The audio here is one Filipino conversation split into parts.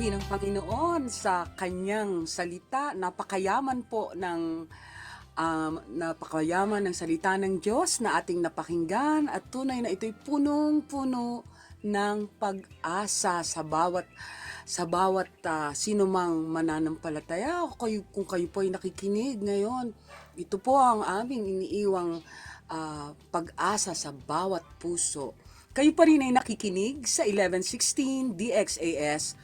purihin ang Panginoon sa kanyang salita. Napakayaman ng salita ng Diyos na ating napakinggan at tunay na ito'y punong-puno ng pag-asa sa bawat sinumang mananampalataya. Kung kayo po ay nakikinig ngayon, ito po ang aming iniiwang pag-asa sa bawat puso. Kayo pa rin ay nakikinig sa 1116 DXAS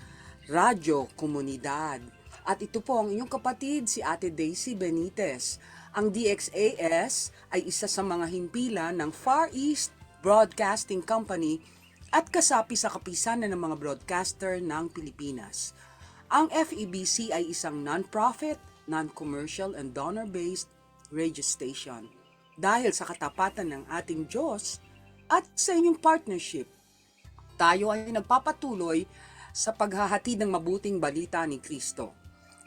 Radyo Komunidad. At ito po ang inyong kapatid, si Ate Daisy Benitez. Ang DXAS ay isa sa mga himpilan ng Far East Broadcasting Company at kasapi sa kapisanan ng mga broadcaster ng Pilipinas. Ang FEBC ay isang non-profit, non-commercial and donor-based radio station. Dahil sa katapatan ng ating Diyos at sa inyong partnership, tayo ay nagpapatuloy sa paghahatid ng mabuting balita ni Kristo.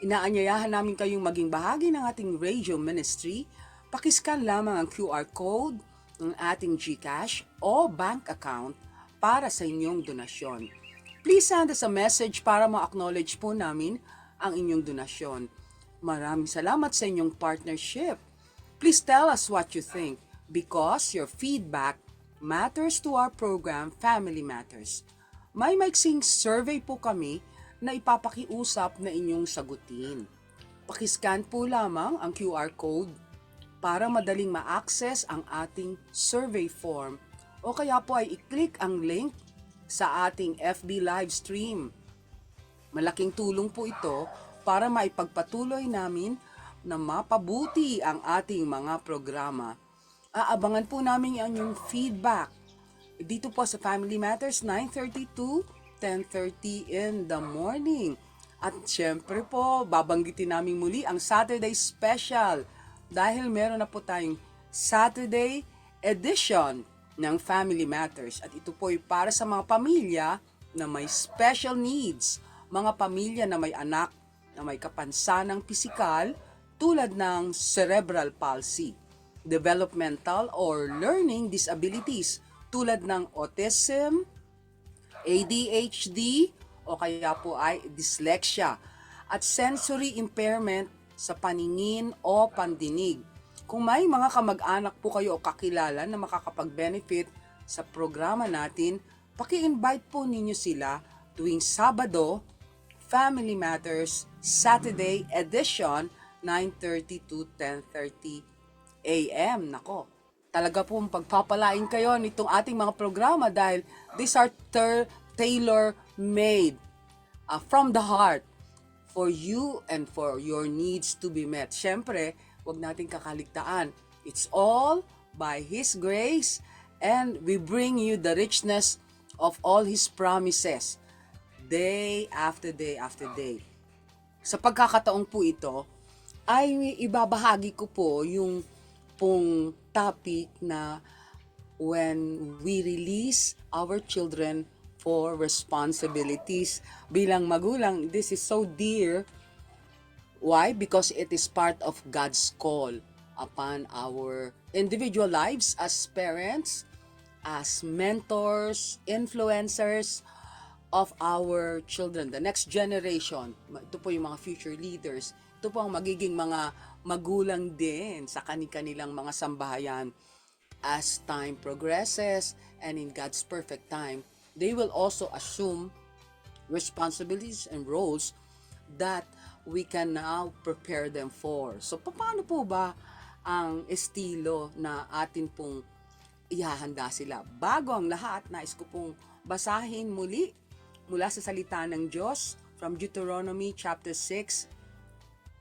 Inaanyayahan namin kayong maging bahagi ng ating radio ministry. Pakiscan lamang ang QR code ng ating GCash o bank account para sa inyong donasyon. Please send us a message para ma-acknowledge po namin ang inyong donasyon. Maraming salamat sa inyong partnership. Please tell us what you think because your feedback matters to our program, Family Matters. May maiksing survey po kami na ipapakiusap na inyong sagutin. Pakiscan po lamang ang QR code para madaling ma-access ang ating survey form o kaya po ay i-click ang link sa ating FB live stream. Malaking tulong po ito para maipagpatuloy namin na mapabuti ang ating mga programa. Aabangan po namin ang inyong feedback. Dito po sa Family Matters, 9:30 to 10:30 in the morning. At syempre po, babanggitin namin muli ang Saturday Special dahil meron na po tayong Saturday edition ng Family Matters. At ito po ay para sa mga pamilya na may special needs, mga pamilya na may anak na may kapansanang pisikal tulad ng cerebral palsy, developmental or learning disabilities tulad ng autism, ADHD o kaya po ay dyslexia at sensory impairment sa paningin o pandinig. Kung may mga kamag-anak po kayo o kakilala na makakapag-benefit sa programa natin, paki-invite po ninyo sila tuwing Sabado, Family Matters Saturday edition, 9:30 to 10:30 AM. Nako, talaga pong pagpapalain kayo nitong ating mga programa dahil these are tailor-made from the heart for you and for your needs to be met. Siyempre, huwag nating kakaligtaan. It's all by His grace and we bring you the richness of all His promises day after day after day. Sa pagkakataong po ito, ay ibabahagi ko po yung pong topic na when we release our children for responsibilities. Bilang magulang, this is so dear. Why? Because it is part of God's call upon our individual lives as parents, as mentors, influencers of our children, the next generation. Ito po yung mga future leaders. Ito po ang magiging mga magulang din sa kanilang mga sambahayan. As time progresses and in God's perfect time, they will also assume responsibilities and roles that we can now prepare them for. So, paano po ba ang estilo na atin pong ihahanda sila? Bago ang lahat, nais ko pong basahin muli mula sa salita ng Diyos from Deuteronomy chapter 6,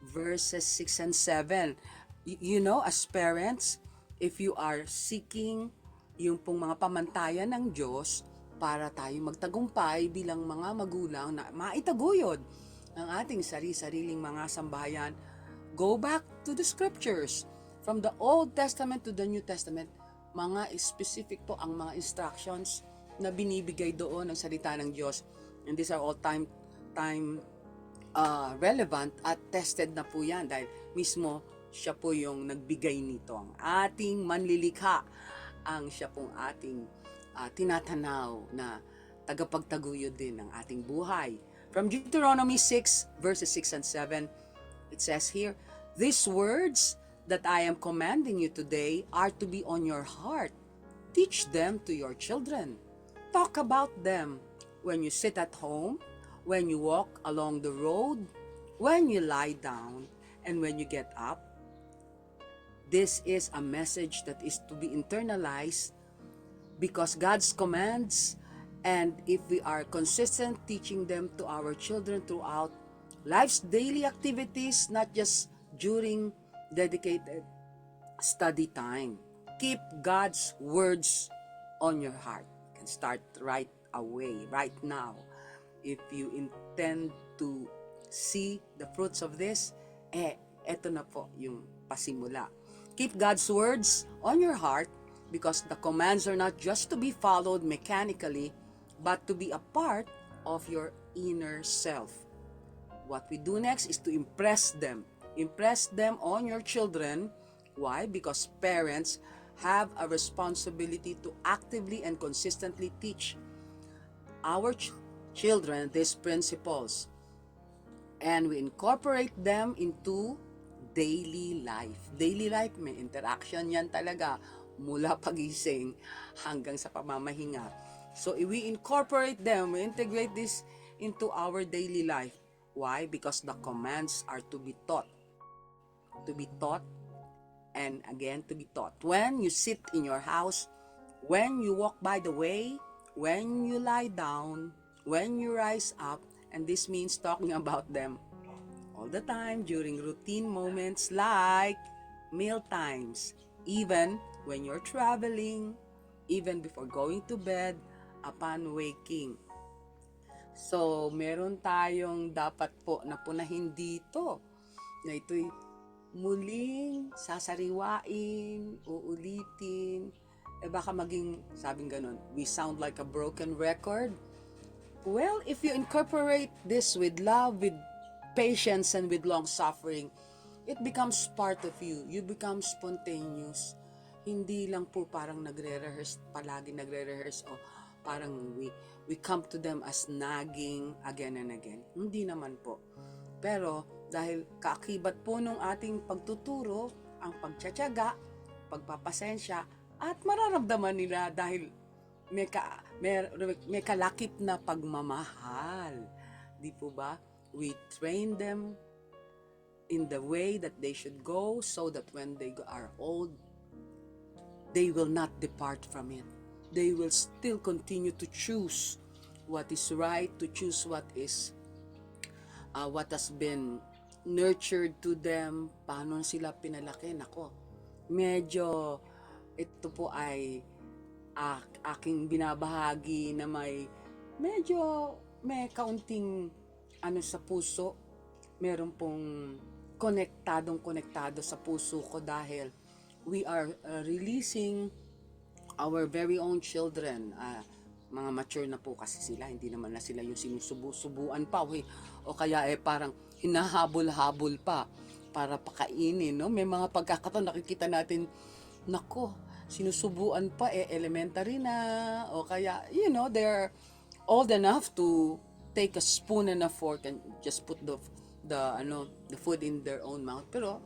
verses 6 and 7. You know, as parents, if you are seeking yung pong mga pamantayan ng Diyos para tayo magtagumpay bilang mga magulang na maitaguyod ang ating sariling mga sambahayan, go back to the scriptures. From the Old Testament to the New Testament, mga specific po ang mga instructions na binibigay doon ng salita ng Diyos. And these are all time relevant at tested na po yan dahil mismo siya po yung nagbigay nito. Ang ating manlilikha, ang siya pong ating tinatanaw na tagapagtaguyod din ng ating buhay. From Deuteronomy 6, verses 6 and 7, it says here, "These words that I am commanding you today are to be on your heart. Teach them to your children. Talk about them when you sit at home, when you walk along the road, when you lie down, and when you get up." This is a message that is to be internalized because God's commands, and if we are consistent teaching them to our children throughout life's daily activities, not just during dedicated study time. Keep God's words on your heart. You can start right away, right now. If you intend to see the fruits of this, eto na po yung pasimula. Keep God's words on your heart because the commands are not just to be followed mechanically, but to be a part of your inner self. What we do next is to impress them. Impress them on your children. Why? Because parents have a responsibility to actively and consistently teach our children these principles. And we incorporate them into daily life. Daily life, may interaction yan talaga mula pagising hanggang sa pamamahinga. So we incorporate them, we integrate this into our daily life. Why? Because the commands are to be taught. To be taught and again to be taught. When you sit in your house, when you walk by the way, when you lie down, when you rise up, and this means talking about them all the time during routine moments like meal times, even when you're traveling, even before going to bed, upon waking. So, meron tayong dapat po na punahin dito na ito'y muling sasariwain, uulitin, baka maging, sabing ganun, we sound like a broken record. Well, if you incorporate this with love, with patience, and with long suffering, it becomes part of you. You become spontaneous. Hindi lang po parang nagre-rehearse, palagi nagre-rehearse o parang we come to them as nagging again and again. Hindi naman po. Pero dahil kaakibat po nung ating pagtuturo, ang pagtsatsaga, pagpapasensya, at mararamdaman nila dahil may kalakip na pagmamahal. Di po ba? We train them in the way that they should go so that when they are old, they will not depart from it. They will still continue to choose what is right, to choose what is what has been nurtured to them. Paano sila pinalaki? Nako, medyo ito po ay aking binabahagi na medyo may kaunting sa puso. Meron pong konektado sa puso ko dahil we are releasing our very own children. Mga mature na po kasi sila, hindi naman na sila yung sinusubuan pa o kaya parang hinahabol-habol pa para pakainin, no? May mga pagkakataon nakikita natin, nako, sinusubuan pa, elementary na, o kaya, they're old enough to take a spoon and a fork and just put the food in their own mouth. Pero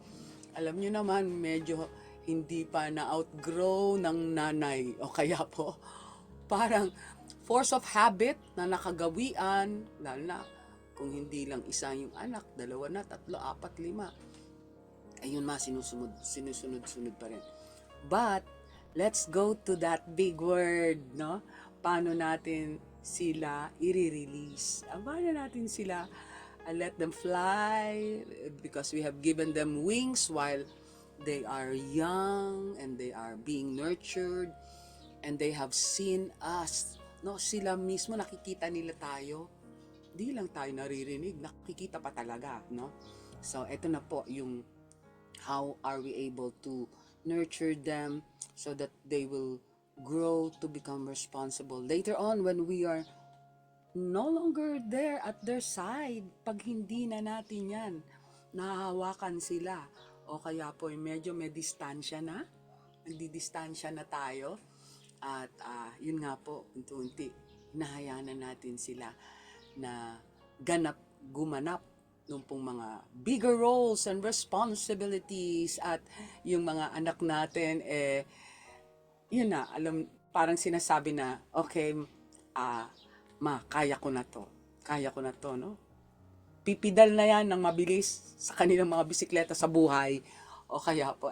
alam nyo naman, medyo hindi pa na-outgrow ng nanay, o kaya po parang force of habit na nakagawian, lalo na kung hindi lang isa yung anak, dalawa na, tatlo, apat, lima, ayun sinusunod pa rin. But let's go to that big word, no? Paano natin sila i-release? Paano natin sila let them fly, because we have given them wings while they are young and they are being nurtured and they have seen us, no? Sila mismo nakikita nila tayo, di lang tayo naririnig, nakikita pa talaga, no? So eto na po yung how are we able to nurture them so that they will grow to become responsible later on when we are no longer there at their side. Pag hindi na natin yan nahahawakan sila, o kaya po medyo may distansya na, nagdidistansya na tayo, at yun nga po, unti-unti hinahayaan na natin sila na gumanap nung pong mga bigger roles and responsibilities at yung mga anak natin yun na, parang sinasabi na, okay, ah, kaya ko na to. Kaya ko na to, no? Pipidal na yan ng mabilis sa kanilang mga bisikleta sa buhay. O kaya po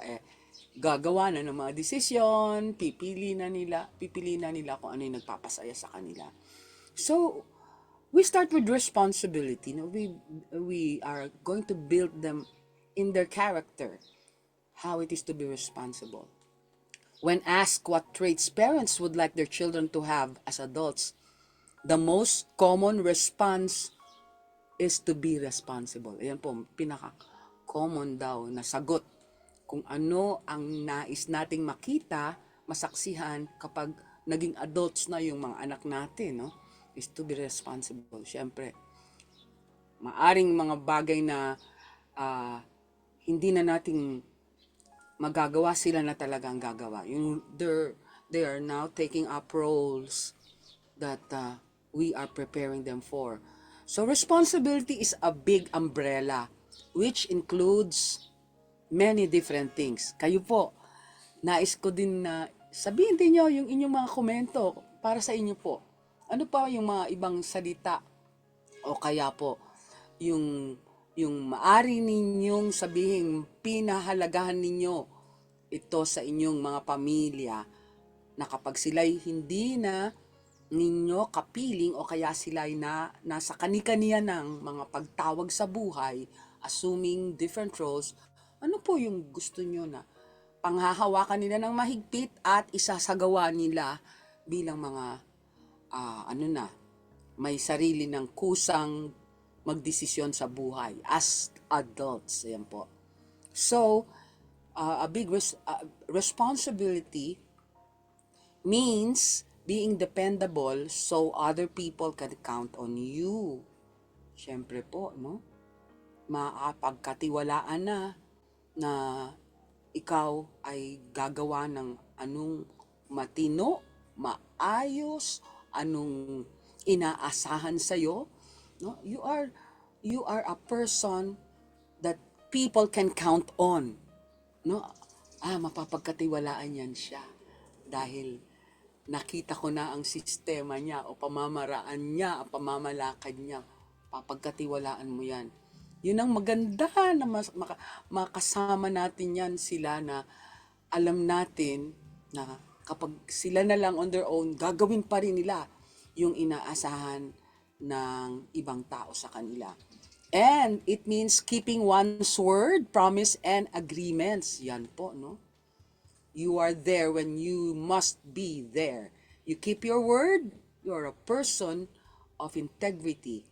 gagawa na ng mga desisyon, pipili na nila kung ano yung nagpapasaya sa kanila. So, we start with responsibility. No? We are going to build them in their character, how it is to be responsible. When asked what traits parents would like their children to have as adults, the most common response is to be responsible. Ayan po, pinaka-common daw na sagot kung ano ang nais nating makita, masaksihan kapag naging adults na yung mga anak natin, no? Is to be responsible. Siyempre, maaring mga bagay na hindi na nating magagawa, sila na talagang gagawa. They are now taking up roles that we are preparing them for. So responsibility is a big umbrella which includes many different things. Kayo po, nais ko din na sabihin din nyo yung inyong mga komento para sa inyo po. Ano pa yung mga ibang salita o kaya po yung maari ninyong sabihin pinahalagahan ninyo ito sa inyong mga pamilya na kapag sila'y hindi na ninyo kapiling o kaya sila'y nasa kani-kaniya ng mga pagtawag sa buhay, assuming different roles, ano po yung gusto nyo na panghahawakan nila ng mahigpit at isasagawa nila bilang mga may sarili ng kusang magdesisyon sa buhay as adults. Yan po. So, a big responsibility means being dependable so other people can count on you. Siyempre po, no? Maapagkatiwalaan na ikaw ay gagawa ng anong matino, maayos, anong inaasahan sa'yo. No? You are a person that people can count on. No? Mapapagkatiwalaan yan siya dahil nakita ko na ang sistema niya o pamamaraan niya, ang pamamalakad niya. Papagkatiwalaan mo yan. Yun ang maganda na makasama natin yan sila na alam natin na kapag sila na lang on their own, gagawin pa rin nila yung inaasahan ng ibang tao sa kanila. And it means keeping one's word, promise, and agreements. Yan po, no? You are there when you must be there. You keep your word, you're a person of integrity.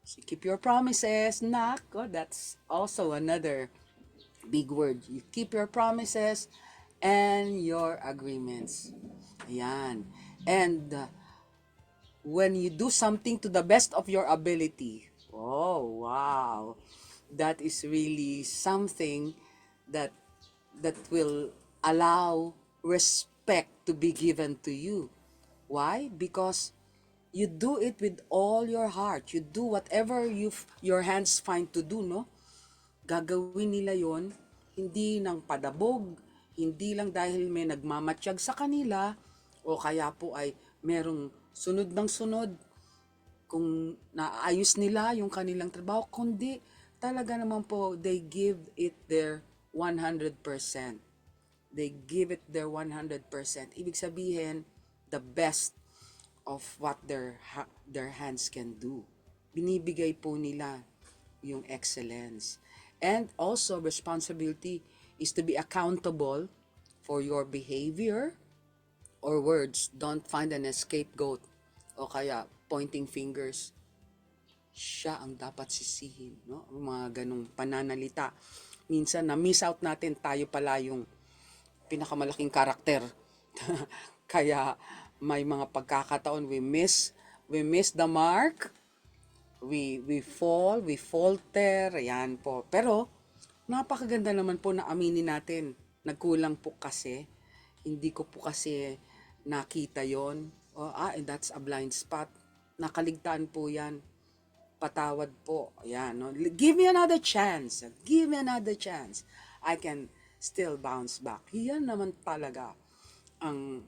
So keep your promises, that's also another big word. You keep your promises and your agreements. Ayan. And when you do something to the best of your ability, oh, wow. That is really something that will allow respect to be given to you. Why? Because you do it with all your heart. You do whatever your hands find to do, no? Gagawin nila yon hindi ng padabog, hindi lang dahil may nagmamatsyag sa kanila, o kaya po ay merong sunod ng sunod kung naayos nila yung kanilang trabaho, kundi talaga naman po, they give it their 100%. They give it their 100%. Ibig sabihin, the best of what their hands can do. Binibigay po nila yung excellence. And also, responsibility is to be accountable for your behavior or words. Don't find an scapegoat o kaya pointing fingers. Siya ang dapat sisihin, no? Mga ganong pananalita. Minsan na-miss out natin, tayo pala yung pinakamalaking karakter. Kaya may mga pagkakataon we miss the mark. We fall, we falter, yan po. Pero napakaganda naman po na aminin natin. Nagkulang po kasi. Hindi ko po kasi nakita yon. And that's a blind spot. Nakaligtaan po yan. patawad po. Ayan, no? Give me another chance. Give me another chance. I can still bounce back. Yan naman talaga ang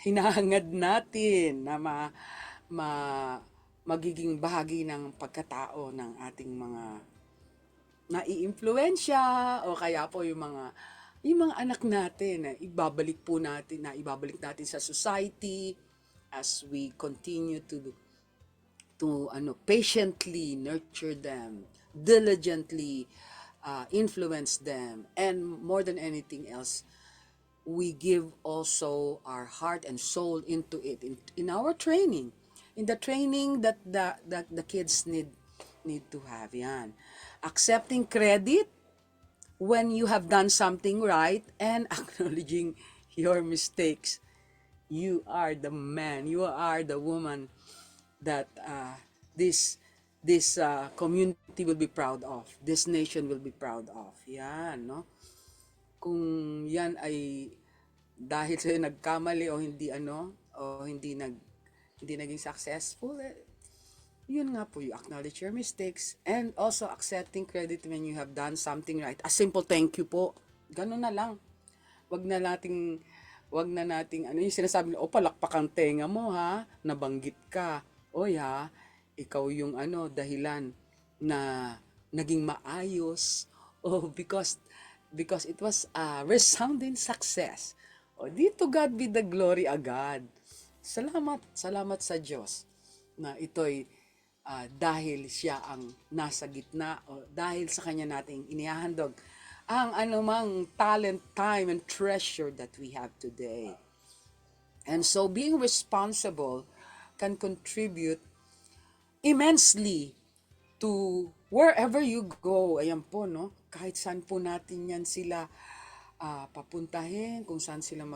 hinahangad natin na ma, magiging bahagi ng pagkatao ng ating mga naiimpluwensya o kaya po yung mga anak natin na ibabalik natin sa society as we continue to patiently nurture them, diligently influence them, and more than anything else, we give also our heart and soul into it in our training, in the training that the kids need to have. Yan, accepting credit when you have done something right and acknowledging your mistakes. You are the man, you are the woman that this community will be proud of, this nation will be proud of. Yan, no? Kung yan ay dahil sa'yo nagkamali o hindi naging successful, yun nga po, you acknowledge your mistakes and also accepting credit when you have done something right. A simple thank you po. Ganun na lang. Wag na nating yung sinasabi nila, palakpak tenga mo ha, nabanggit ka. Ikaw yung dahilan na naging maayos. Because it was a resounding success. Dito God be the glory agad. Salamat sa Diyos na ito'y dahil siya ang nasa gitna o dahil sa kanya nating inihahandog ang anumang talent, time, and treasure that we have today. And so being responsible can contribute immensely to wherever you go. Ayan po, no? Kahit saan po natin yan sila papuntahin, kung saan sila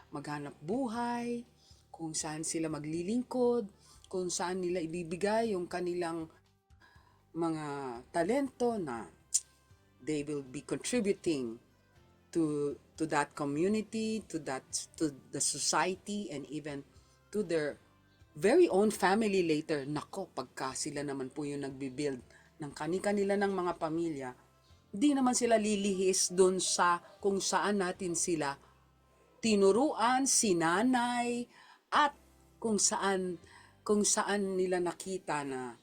maghanap buhay, kung saan sila maglilingkod, kung saan nila ibibigay yung kanilang mga talento na they will be contributing to that community, to the society, and even to their very own family later. Nako, pagka sila naman po yung nagbi-build ng kani-kanila ng mga pamilya, di naman sila lilihis doon sa kung saan natin sila tinuruan, sinanay, at kung saan nila nakita na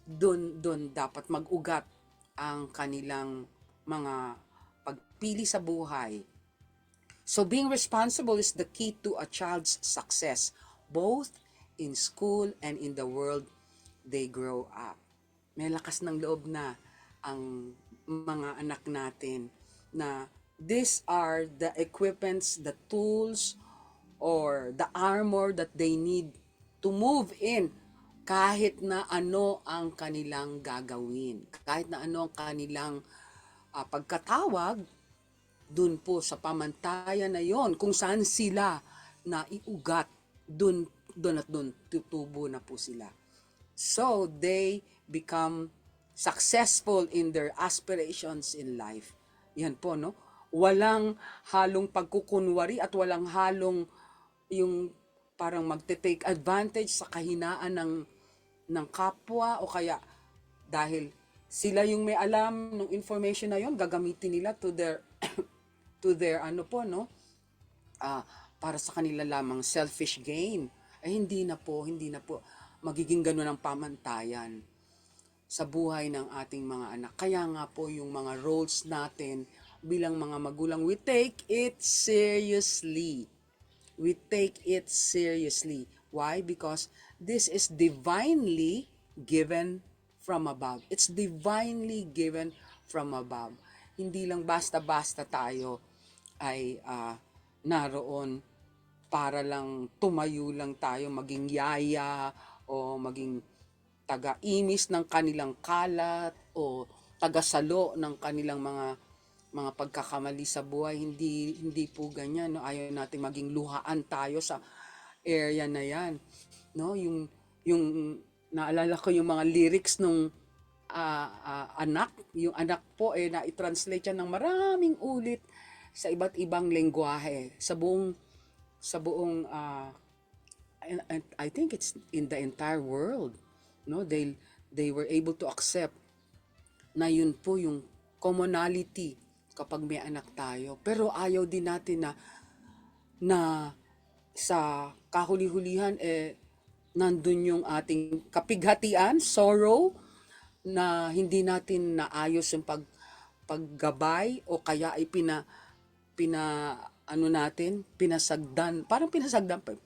doon dapat mag-ugat ang kanilang mga pagpili sa buhay. So being responsible is the key to a child's success, both in school and in the world they grow up. May lakas ng loob na ang mga anak natin na these are the equipments, the tools, or the armor that they need to move in kahit na ano ang kanilang gagawin, kahit na ano ang kanilang pagkatawag dun po sa pamantayan na yon, kung saan sila na iugat, dun tutubo na po sila. So they become successful in their aspirations in life. Yan po, no? Walang halong pagkukunwari at walang halong yung parang magte-take advantage sa kahinaan ng kapwa, o kaya dahil sila yung may alam ng information na yon, gagamitin nila to their para sa kanila lamang selfish gain. Hindi na po magiging gano'n ang pamantayan sa buhay ng ating mga anak. Kaya nga po yung mga roles natin bilang mga magulang, we take it seriously. Why? Because this is divinely given from above. It's divinely given from above. Hindi lang basta-basta tayo ay naroon para lang tumayo lang tayo, maging yaya o maging taga-imis ng kanilang kalat o taga-salo ng kanilang mga pagkakamali sa buhay. Hindi po ganyan, no? Ayaw natin maging luhaan tayo sa area na yan, no? Yung naalala ko yung mga lyrics nung anak, yung anak po na i-translate yan ng maraming ulit sa iba't ibang lengguwahe sa buong I think it's in the entire world, no? They were able to accept na yun po yung commonality kapag may anak tayo. Pero ayaw din natin na sa kahuli-hulihan nandun yung ating kapighatian, sorrow, na hindi natin naayos yung paggabay o kaya ay ano natin, pinasagdan, parang pinasagdan, parang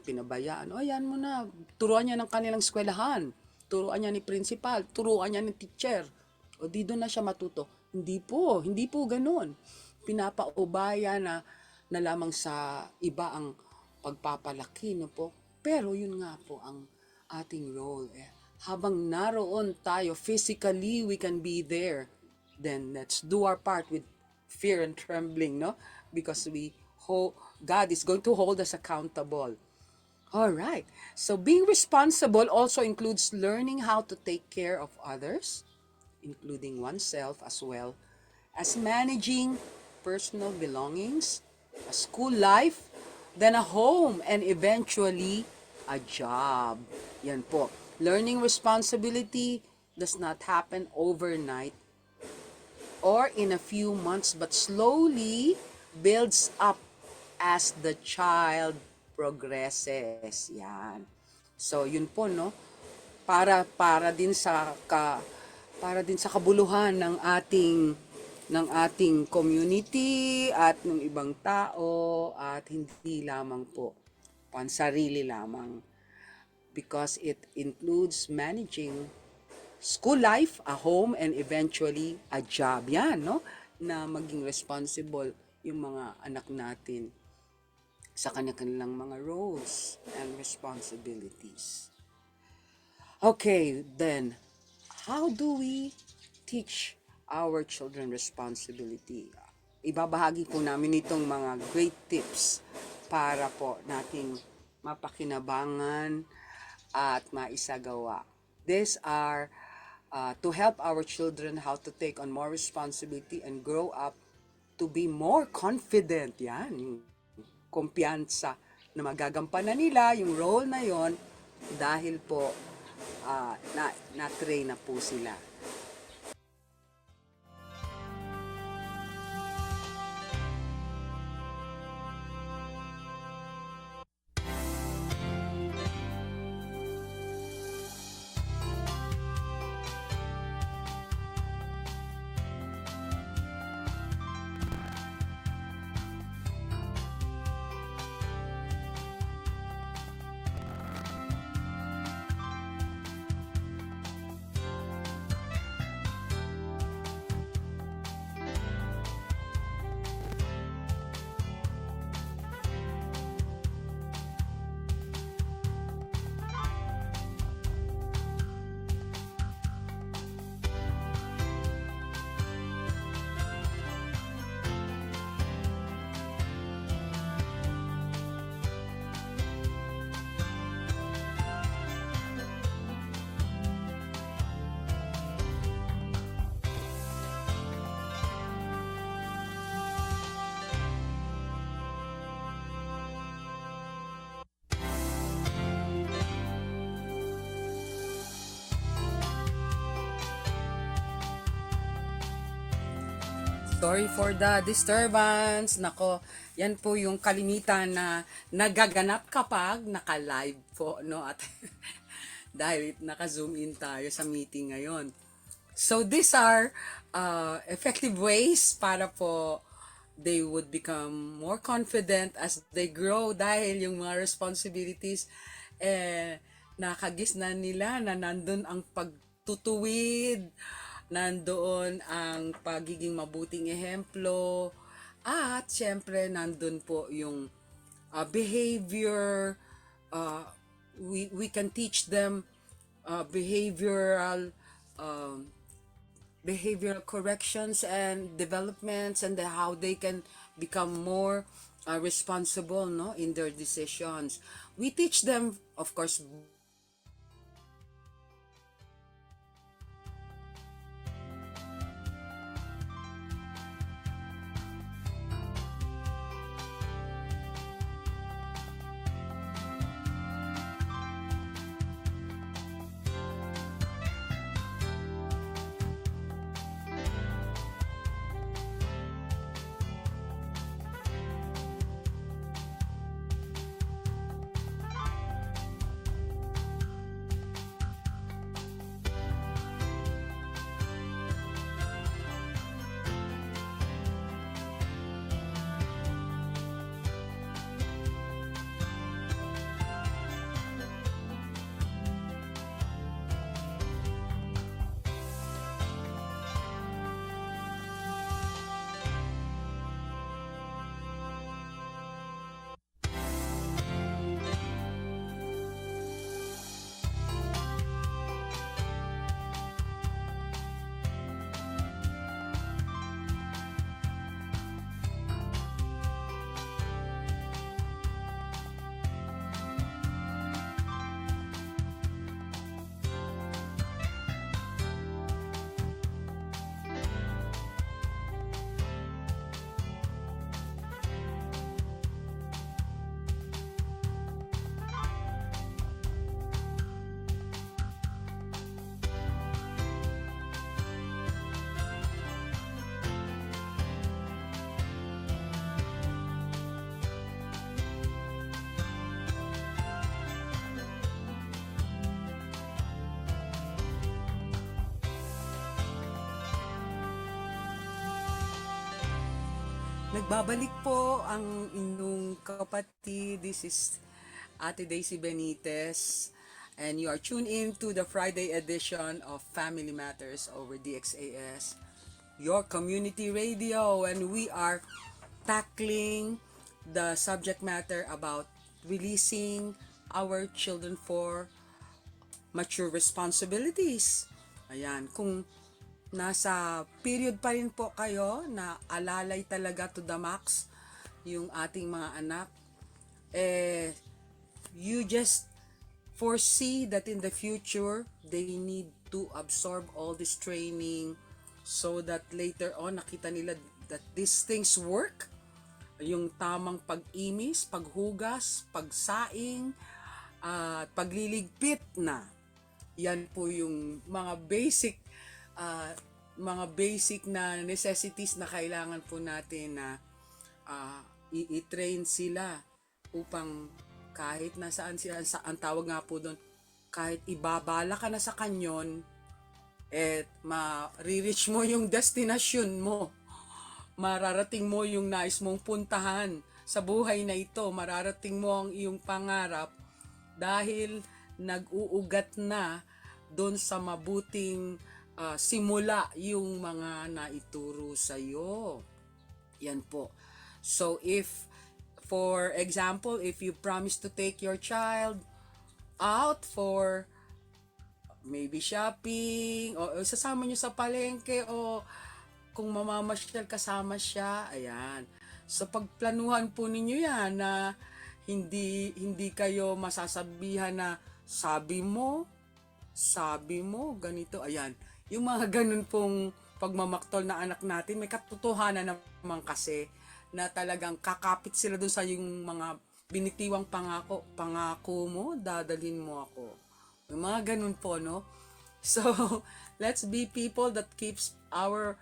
pinabayaan. O, ayan mo na, turuan niya ng kanilang eskwelahan, turuan niya ni principal, turuan niya ni teacher. O, di doon na siya matuto. Hindi po ganun. Pinapaubaya na lamang sa iba ang pagpapalaki, no po. Pero yun nga po ang ating role. Habang naroon tayo, physically, we can be there. Then let's do our part with fear and trembling, no? Because God is going to hold us accountable. All right. So being responsible also includes learning how to take care of others, including oneself as well, as managing personal belongings, a school life, then a home, and eventually a job. Yan po. Learning responsibility does not happen overnight or in a few months, but slowly builds up as the child progresses. Yan. So, yun po, no? Para din sa kabuluhan ng ating community at ng ibang tao at hindi lamang po pansarili lamang, because it includes managing school life, a home, and eventually a job. Yan, no? Na maging responsible yung mga anak natin sa kanilang mga roles and responsibilities. Okay, then, how do we teach our children responsibility? Ibabahagi po namin itong mga great tips para po nating mapakinabangan at maisagawa. These are to help our children how to take on more responsibility and grow up to be more confident. Yan, yung kumpiyansa na magagampanan nila yung role na yon dahil po na-train na po sila. Sorry for the disturbance. Nako, yan po yung kalimitan na nagaganap kapag naka-live po, no? At dahil naka-zoom in tayo sa meeting ngayon. So these are effective ways para po they would become more confident as they grow, dahil yung mga responsibilities nakagisnan nila na nandun ang pagtutuwid, nandoon ang pagiging mabuting ehemplo, at syempre nandun po yung behavior. We can teach them behavioral corrections and developments, and how they can become more responsible, no, in their decisions. We teach them, of course, nagbabalik po ang inyong kapatid. This is Ate Daisy Benitez, and you are tuned in to the Friday edition of Family Matters over DXAS, your community radio, and we are tackling the subject matter about releasing our children for mature responsibilities. Ayan, kung nasa period pa rin po kayo na alalay talaga to the max yung ating mga anak, you just foresee that in the future they need to absorb all this training so that later on nakita nila that these things work. Yung tamang pag-imis, paghugas, pagsaing, at pagliligpit na. Yan po yung mga basic na necessities na kailangan po natin na i-train sila upang kahit nasaan sila, ang tawag nga po doon, kahit ibabala ka na sa kanyon, ma-reach mo yung destination mo, mararating mo yung nais mong puntahan sa buhay na ito, mararating mo ang iyong pangarap dahil nag-uugat na doon sa mabuting simula yung mga naituro sa iyo. Yan po. So for example, if you promise to take your child out for maybe shopping, o sasama nyo sa palengke, o kung mamamasyal kasama siya, ayan. So pagplanuhan po ninyo yan na hindi kayo masasabihan na sabi mo, ganito, ayan. Yung mga ganun pong pagmamaktol na anak natin, may katotohanan naman kasi na talagang kakapit sila dun sa yung mga binitiwang pangako mo, dadalhin mo ako. Yung mga ganun po, no? So, let's be people that keeps our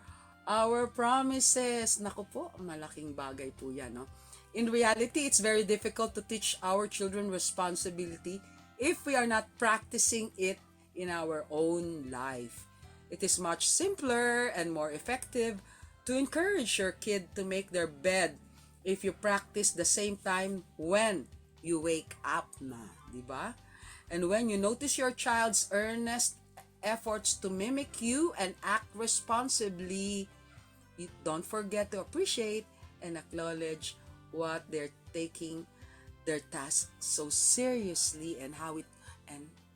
promises. Naku po, malaking bagay po yan, no? In reality, it's very difficult to teach our children responsibility if we are not practicing it in our own life. It is much simpler and more effective to encourage your kid to make their bed if you practice the same time when you wake up na, di ba? And when you notice your child's earnest efforts to mimic you and act responsibly, you don't forget to appreciate and acknowledge what they're taking their task so seriously and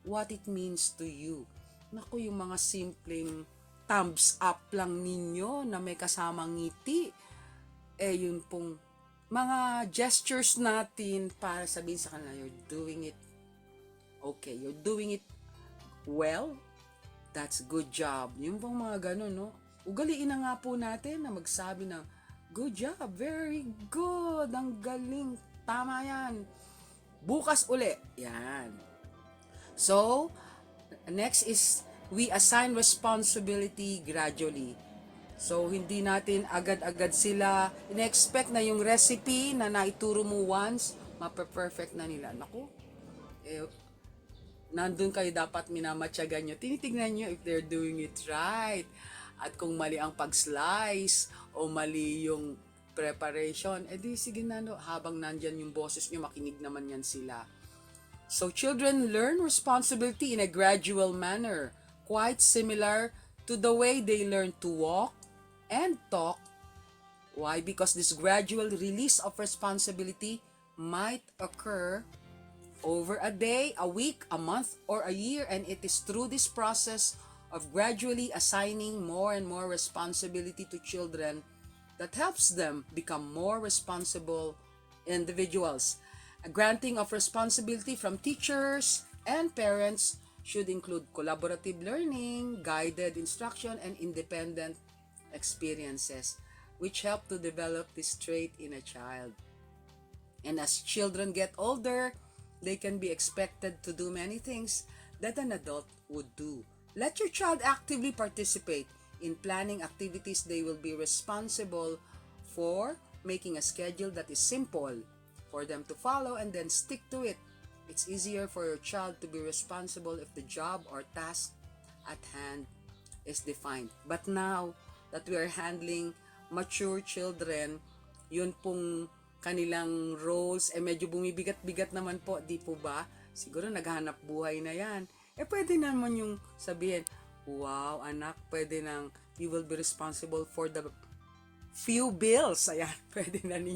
what it means to you. Naku, yung mga simpleng thumbs up lang ninyo na may kasamang ngiti, yun pong mga gestures natin para sabihin sa kanila, you're doing it okay, you're doing it well, that's good job. Yung pong mga ganun, no? Ugaliin na nga po natin na magsabi na, good job, very good, ang galing, tama yan, bukas uli, yan. So, next is we assign responsibility gradually. So, hindi natin agad-agad sila in-expect na yung recipe na naituro mo once, mape-perfect na nila. Naku, nandun kayo dapat minamatyagan nyo. Tinitignan nyo if they're doing it right. At kung mali ang pag-slice o mali yung preparation, di sige na, no, habang nandyan yung boses nyo, makinig naman yan sila. So children learn responsibility in a gradual manner, quite similar to the way they learn to walk and talk. Why? Because this gradual release of responsibility might occur over a day, a week, a month, or a year, and it is through this process of gradually assigning more and more responsibility to children that helps them become more responsible individuals. A granting of responsibility from teachers and parents should include collaborative learning, guided instruction, and independent experiences, which help to develop this trait in a child. And as children get older, they can be expected to do many things that an adult would do. Let your child actively participate in planning activities they will be responsible for, making a schedule that is simple for them to follow and then stick to it. It's easier for your child to be responsible if the job or task at hand is defined. But now that we are handling mature children, yun pong kanilang roles, medyo bumibigat-bigat naman po, di po ba? Siguro naghahanap buhay na yan. Pwede naman yung sabihin, wow, anak, pwede nang you will be responsible for the few bills. Ayan, pwede niyan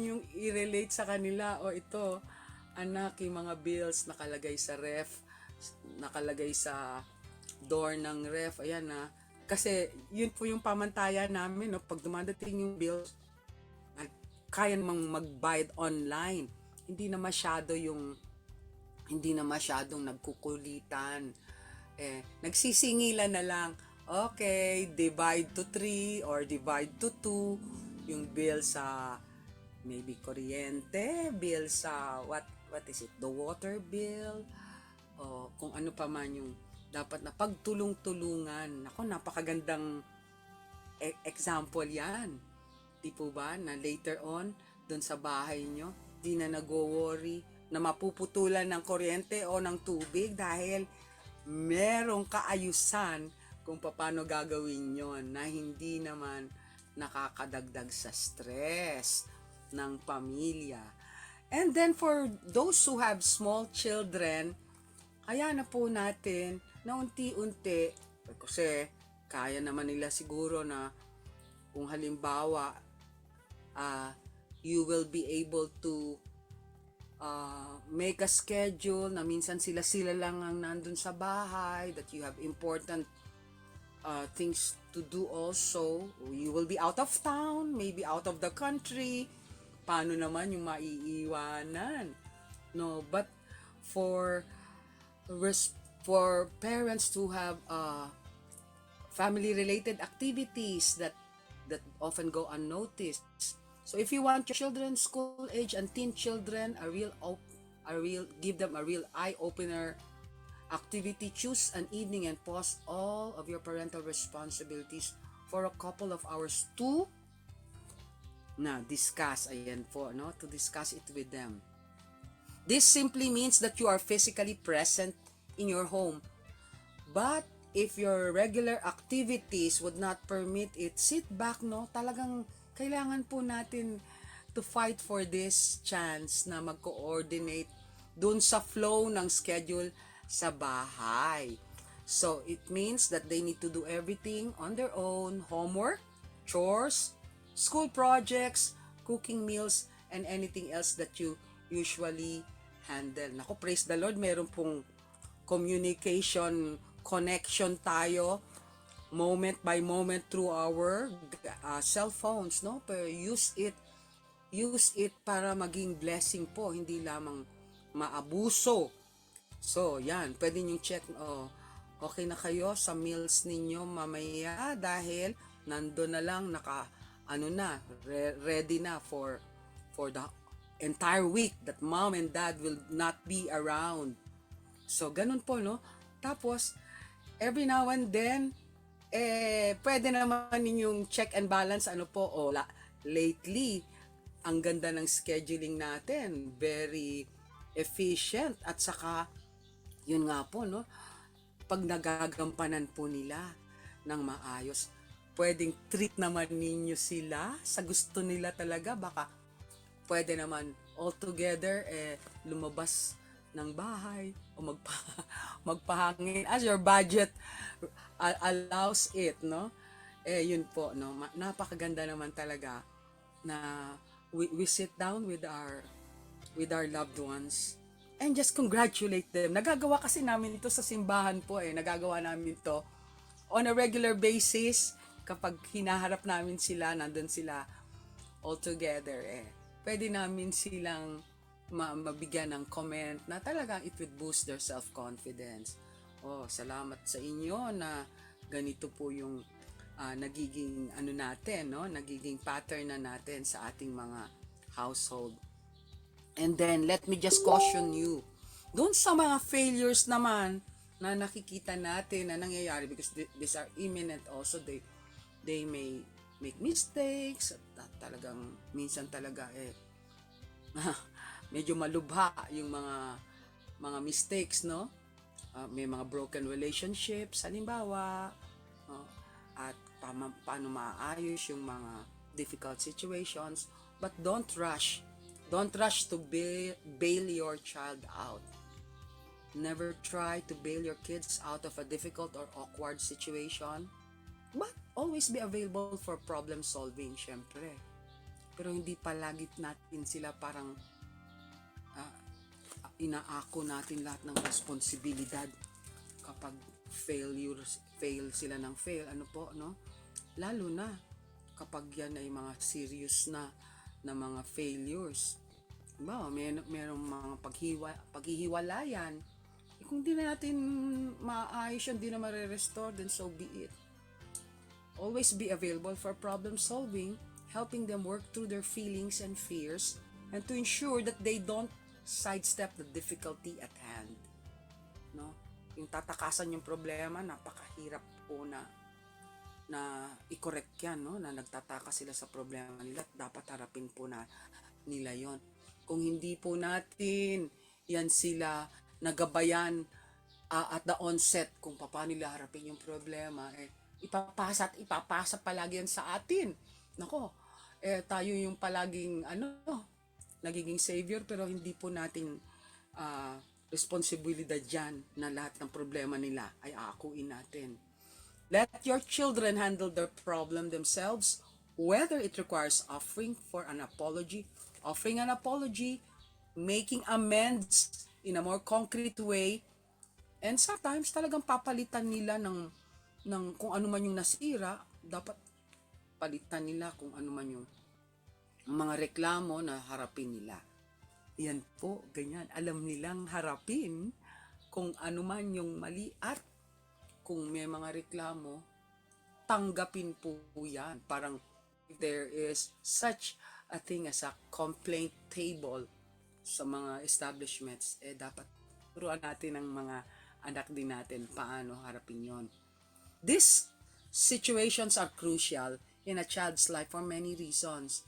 yung i-relate sa kanila. O ito, anak, yung mga bills nakalagay sa ref, nakalagay sa door ng ref. Ayan na. Kasi yun po yung pamantayan namin. No? Pag dumadating yung bills, kaya namang mag-bayad online. Hindi na masyadong nagkukulitan. Nagsisingilan na lang, okay, divide to 3 or divide to 2 yung bill sa maybe kuryente, bill sa what is it, the water bill, o kung ano pa man yung dapat na pagtulong-tulungan. Ako, napakagandang example yan. Di po ba, na later on, doon sa bahay nyo, di na nag-worry na mapuputulan ng kuryente o ng tubig dahil merong kaayusan kung paano gagawin yon na hindi naman nakakadagdag sa stress ng pamilya. And then for those who have small children, kaya na po natin na unti-unti, kasi kaya naman nila siguro na kung halimbawa you will be able to make a schedule na minsan sila lang ang nandun sa bahay, that you have important things to do also. You will be out of town, maybe out of the country. Paano naman yung maiiwanan? No, but for parents to have family-related activities that often go unnoticed. So if you want your children school age and teen children give them a real eye-opener activity, choose an evening and pause all of your parental responsibilities for a couple of hours to discuss, to discuss it with them. This simply means that you are physically present in your home. But if your regular activities would not permit it, sit back, talagang kailangan po natin to fight for this chance na mag-coordinate dun sa flow ng schedule sa bahay. So, it means that they need to do everything on their own: homework, chores, school projects, cooking meals, and anything else that you usually handle. Naku, praise the Lord, meron pong communication connection tayo moment by moment through our cell phones, pero use it para maging blessing po, hindi lamang maabuso. So yan, pwede nyo check, okay na kayo sa meals ninyo mamaya dahil nando na lang ready na for the entire week that mom and dad will not be around. So ganun po, tapos every now and then pwede naman ninyong check and balance lately ang ganda ng scheduling natin, very efficient, at saka yun nga po, pag nagagampanan po nila ng maayos, pwedeng treat naman ninyo sila sa gusto nila talaga. Baka pwede naman all together lumabas ng bahay o magpahangin as your budget allows it, yun po, napakaganda naman talaga na we sit down with our loved ones and just congratulate them. Nagagawa kasi namin ito sa simbahan po, nagagawa namin to on a regular basis. Kapag hinaharap namin sila, nandun sila all together, pwede namin silang mabigyan ng comment na talagang it would boost their self-confidence. Salamat sa inyo na ganito po yung nagiging nagiging pattern na natin sa ating mga household. And then let me just caution you doon sa mga failures naman na nakikita natin na nangyayari, because these are imminent also. They may make mistakes at talagang minsan talaga medyo malubha yung mga mistakes, may mga broken relationships halimbawa, at paano maayos yung mga difficult situations, but don't rush. Don't rush to bail your child out. Never try to bail your kids out of a difficult or awkward situation, but always be available for problem solving, syempre. Pero hindi palagi natin sila parang inaako natin lahat ng responsibilidad kapag fail sila ng fail, ano po, no? Lalo na kapag yan ay mga serious na mga failures. Diba, merong mga paghihiwalayan. Kung di na natin maayos yun, di na mare-restore, then so be it. Always be available for problem solving, helping them work through their feelings and fears, and to ensure that they don't sidestep the difficulty at hand. No? Yung tatakasan yung problema, napakahirap po na i-correct yan, no? Na nagtataka sila sa problema nila, dapat harapin po nila yon. Kung hindi po natin yan sila nagabayan at the onset kung paano nila harapin yung problema, ipapasa palagi yan sa atin. Nako, tayo yung palaging nagiging savior, pero hindi po natin responsibilidad dyan na lahat ng problema nila ay aakuin natin. Let your children handle their problem themselves, whether it requires offering an apology, making amends in a more concrete way, and sometimes talagang papalitan nila ng kung ano man yung nasira, dapat palitan nila kung ano man yung mga reklamo na harapin nila. Yan po, ganyan. Alam nilang harapin kung ano man yung mali at kung may mga reklamo, tanggapin po yan. Parang there is such a thing as a complaint table sa mga establishments, dapat turuan natin ng mga anak din natin paano harapin yon. These situations are crucial in a child's life for many reasons.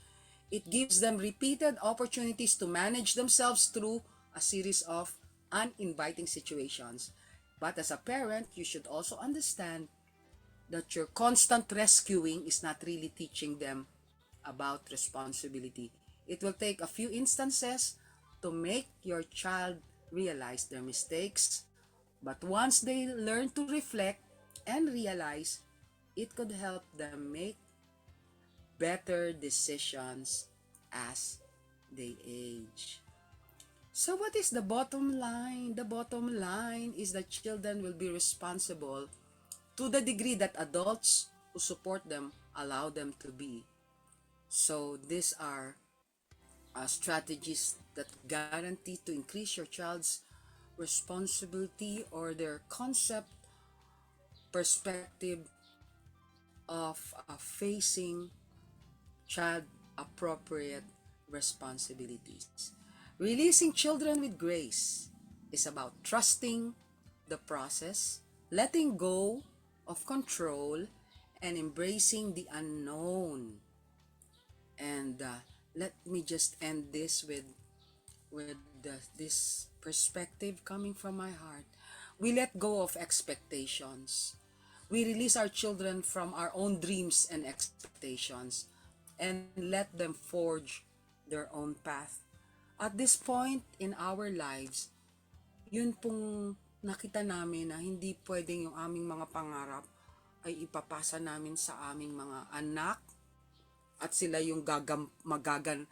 It gives them repeated opportunities to manage themselves through a series of uninviting situations. But as a parent, you should also understand that your constant rescuing is not really teaching them about responsibility. It will take a few instances to make your child realize their mistakes, but once they learn to reflect and realize, it could help them make better decisions as they age. So what is the bottom line? The bottom line is that children will be responsible to the degree that adults who support them allow them to be. So these are strategies that guarantee to increase your child's responsibility or their concept perspective of facing child-appropriate responsibilities. Releasing children with grace is about trusting the process, letting go of control, and embracing the unknown. And let me just end this with this perspective coming from my heart. We let go of expectations. We release our children from our own dreams and expectations and let them forge their own path. At this point in our lives, yun pong nakita namin na hindi pwedeng yung aming mga pangarap ay ipapasa namin sa aming mga anak at sila yung gagampanan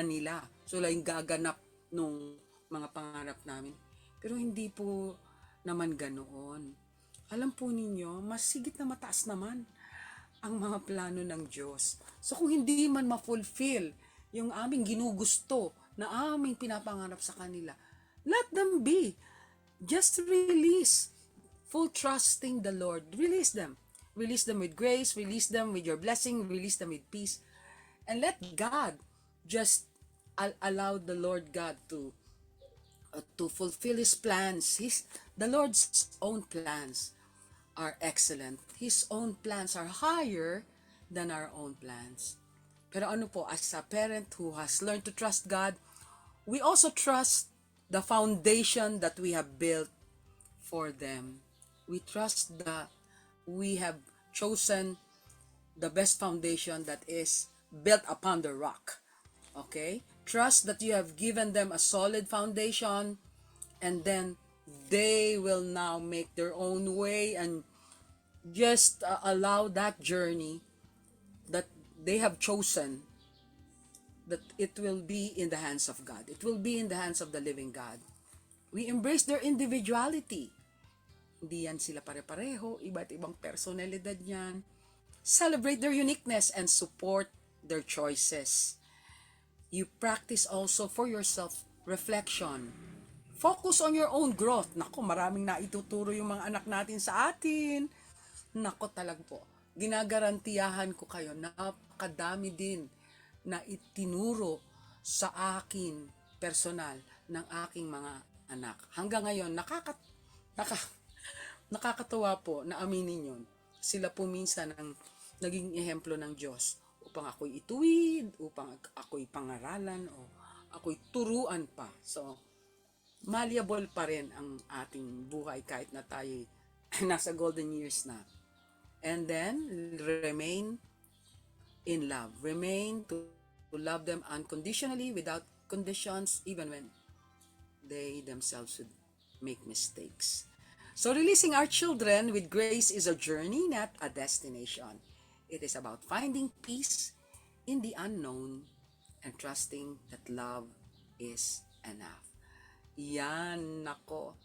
nila. Sila yung gaganap nung mga pangarap namin. Pero hindi po naman ganoon. Alam po ninyo, mas sigit na mataas naman ang mga plano ng Diyos. So kung hindi man ma-fulfill yung aming ginugusto na aming pinapangarap sa kanila, let them be. Just release. Full trusting the Lord. Release them. Release them with grace. Release them with your blessing. Release them with peace. And let God just allow the Lord God to fulfill His plans. The Lord's own plans are excellent. His own plans are higher than our own plans. Pero ano po, as a parent who has learned to trust God, we also trust the foundation that we have built for them. We trust that we have chosen the best foundation that is built upon the rock. Okay? Trust that you have given them a solid foundation, and then they will now make their own way, and just allow that journey that they have chosen, that it will be in the hands of God. It will be in the hands of the living God. We embrace their individuality. Hindi yan sila pare-pareho, iba't ibang personalidad yan. Celebrate their uniqueness and support their choices. You practice also for yourself reflection. Focus on your own growth. Nako, maraming naituturo yung mga anak natin sa atin. Nako talaga po. Ginagarantiyahan ko kayo, napakadami din na itinuro sa akin personal ng aking mga anak. Hanggang ngayon, nakakatuwa po na aminin yun. Sila po minsan ang naging ehemplo ng Diyos upang ako'y ituwid, upang ako'y pangaralan, o ako'y turuan pa. So, malleable pa rin ang ating buhay kahit na tayo nasa golden years na. And then, remain in love. Remain to love them unconditionally, without conditions, even when they themselves would make mistakes. So releasing our children with grace is a journey, not a destination. It is about finding peace in the unknown and trusting that love is enough. Yan, nako.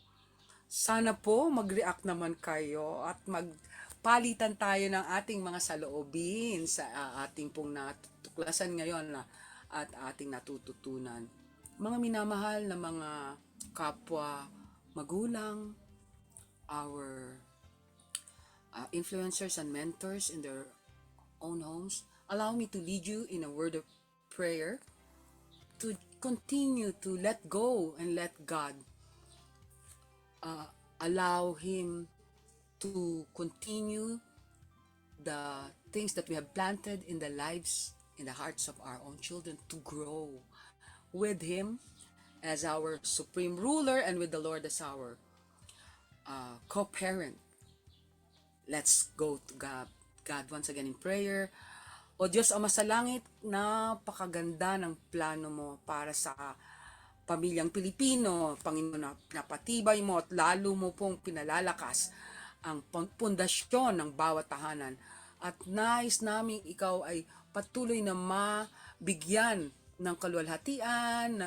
Sana po mag-react naman kayo at magpalitan tayo ng ating mga saloobin sa ating pong natutuklasan ngayon at ating natututunan. Mga minamahal na mga kapwa magulang, our influencers and mentors in their own homes, allow me to lead you in a word of prayer to continue to let go and let God allow Him to continue the things that we have planted in the lives, in the hearts of our own children, to grow with Him as our supreme ruler and with the Lord as our co-parent. Let's go to God once again in prayer. O Diyos, Ama sa langit, napakaganda ng plano mo para sa pamilyang Pilipino. Panginoon, napatibay mo at lalo mo pong pinalalakas ang pundasyon ng bawat tahanan. At nais namin ikaw ay patuloy na mabigyan ng kaluwalhatian.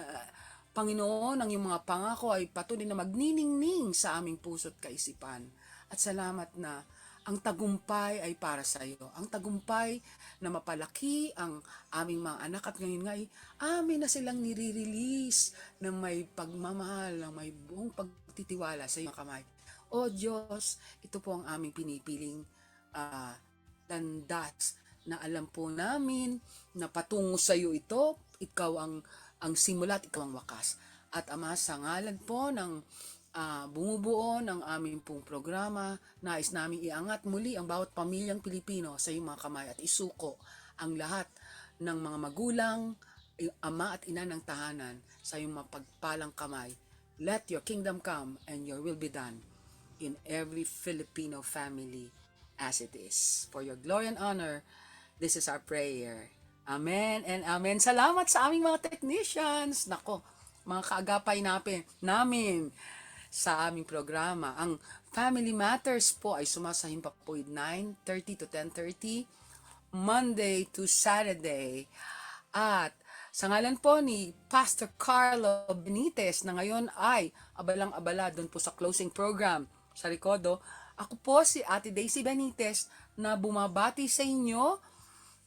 Panginoon, ang iyong mga pangako ay patuloy na magniningning sa aming puso't kaisipan. At salamat na ang tagumpay ay para sa iyo. Ang tagumpay na mapalaki ang aming mga anak, at ngayon nga ay amin na silang nire-release ng may pagmamahal, ng may buong pagtitiwala sa iyong kamay. O Diyos, ito po ang aming pinipiling landas na alam po namin na patungo sa iyo ito. Ikaw ang simula at ikaw ang wakas. At Ama, sa ngalan po ng bumubuo ng aming pong programa, nais namin iangat muli ang bawat pamilyang Pilipino sa iyong mga kamay at isuko ang lahat ng mga magulang, ama at ina ng tahanan sa iyong mapagpalang kamay. Let your kingdom come and your will be done in every Filipino family as it is. For your glory and honor, this is our prayer. Amen and amen. Salamat sa aming mga technicians. Nako, mga kaagapay namin sa aming programa. Ang Family Matters po ay sumasahin pa po 9:30 to 10:30, Monday to Saturday. At sa ngalan po ni Pastor Carlo Benitez na ngayon ay abalang-abala doon po sa closing program sa Recodo, ako po si Ate Daisy Benitez na bumabati sa inyo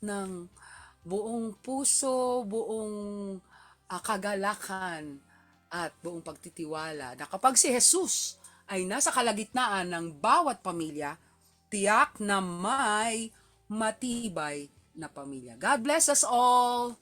ng buong puso, buong kagalakan at buong pagtitiwala na kapag si Jesus ay nasa kalagitnaan ng bawat pamilya, tiyak na may matibay na pamilya. God bless us all!